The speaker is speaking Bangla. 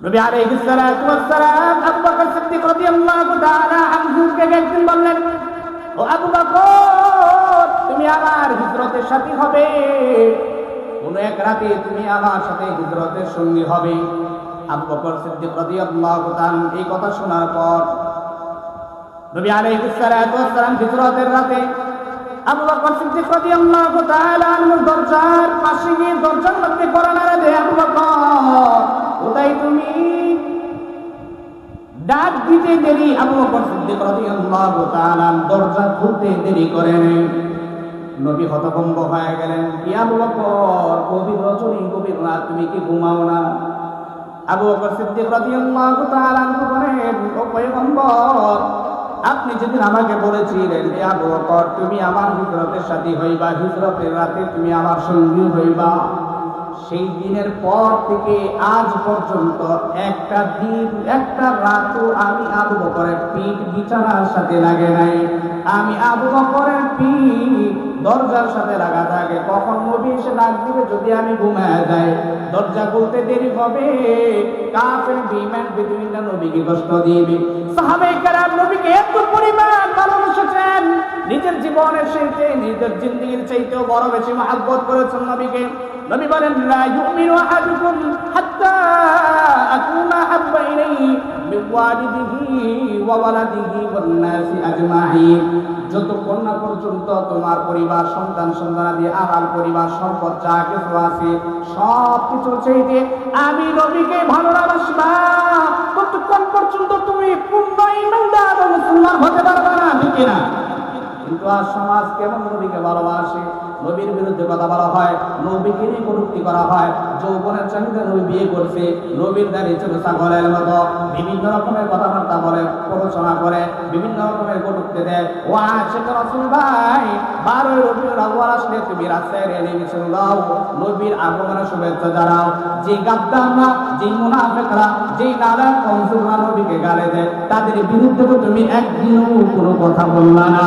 নবী আলাইহিস সালাতু ওয়াস সালাম আবু বকর সিদ্দিক রাদিয়াল্লাহু তাআলা আনহুকে একদিন বললেন, ও আবু বকর, তুমি আমার হিজরতের সাথী হবে, কোন এক রাতে তুমি আমার সাথে হিজরতের সঙ্গী হবে। আবু বকর সিদ্দিক রাদিয়াল্লাহু তাআলা এই কথা শোনার পর নবী আলাইহিস সালাতু ওয়াস সালাম হিজরতের রাতে আবু বকর সিদ্দিক রাদিয়াল্লাহু তাআলা আনহুর দরজার পাশে গিয়ে দরজার মধ্যে কড়া নাড়া দেয়, আবু বকর কোথায় তুমি? ডাক দিতে দেরি আবু বকর সিদ্দিক রাদিয়াল্লাহু তাআলা দরজা খুলতে দেরি করেন। নবী হতভম্ব হয়ে গেলেন, কি আবু বকর, গভীর রজনী গভীর রাত, তুমি কি ঘুমাও না? আবু বকর সিদ্দিক রাদিয়াল্লাহু তাআলা বলেন, ও পয়গম্বর, আপনি যেদিন আমাকে বলেছিলেন হে আবু বকর তুমি আমার হিজরতের সাথী হইবা, হিজরতের রাতে তুমি আমার সঙ্গী হইবা, সেই দিনের পর থেকে আজ পর্যন্ত একটা দিন একটা রাতও আমি আবু বকরের পিঠ বিছানার সাথে লাগে নাই। আমি আবু বকরের পিঠ দরজার সাথে লাগা থাকে। কখন নবী এসে ডাক দিবে, যদি আমি ঘুমায় যাই দরজা খুলতে দেরি হবে, কাফের বিমান বেদুইনরা নবীকে কষ্ট দিবে। সাহাবায়ে কেরাম নবীকে এত পরিমাণ ভালোবেসেছেন, নিজের জীবনের চাইতে নিজের জিন্দেগির চাইতেও বড় বেশি মহব্বত করেছেন নবীকে। নবী বলেন, লা ইউমিনু আহাদুকুম হাত্তা আকুনা হাব্বা ইলাইহি মিন ওয়ালিদিহি ওয়া ওয়ালাদিহি ওয়ান নাসি আজমাইন। যতক্ষণ না পর্যন্ত তোমার পরিবার, সন্তান সন্তানাদি, আহাল পরিবার, সম্পদ যা কিছু আছে সব কিছু চাইতে আমি নবীকে ভালোবাসবা, ততক্ষণ পর্যন্ত তুমি পূর্ণ ঈমানদার ও মুসলমান হতে পারবে না, ঠিক না? কিন্তু আজ সমাজ কেমন নবীকে ভালোবাসে, নবীর বিরুদ্ধে কথা বলা হয়, নবীকে নিয়ে কটূক্তি করা হয়। যৌবনের চাহিদা নবী বিয়ে করছে, নবীর দাঁড়িয়ে ছিল ছাগলের মতো, বিভিন্ন রকমের কথাবার্তা বলে, প্ররোচনা করে, বিভিন্ন রকমের কটূক্তি দেয়। ও আশিক রাসূল ভাই, 12 রবিউল আউয়াল আসলে তুমি রাস্তায় রেলে মিছিল দাও, নবীর আগমনের শুভেচ্ছা জানাও। যে গাদ্দাররা, যে মুনাফিকরা, যে নারা কমজোররা নবীকে গালি দেয়, তাদের বিরুদ্ধে তো তুমি একদিনও কোনো কথা বললা না।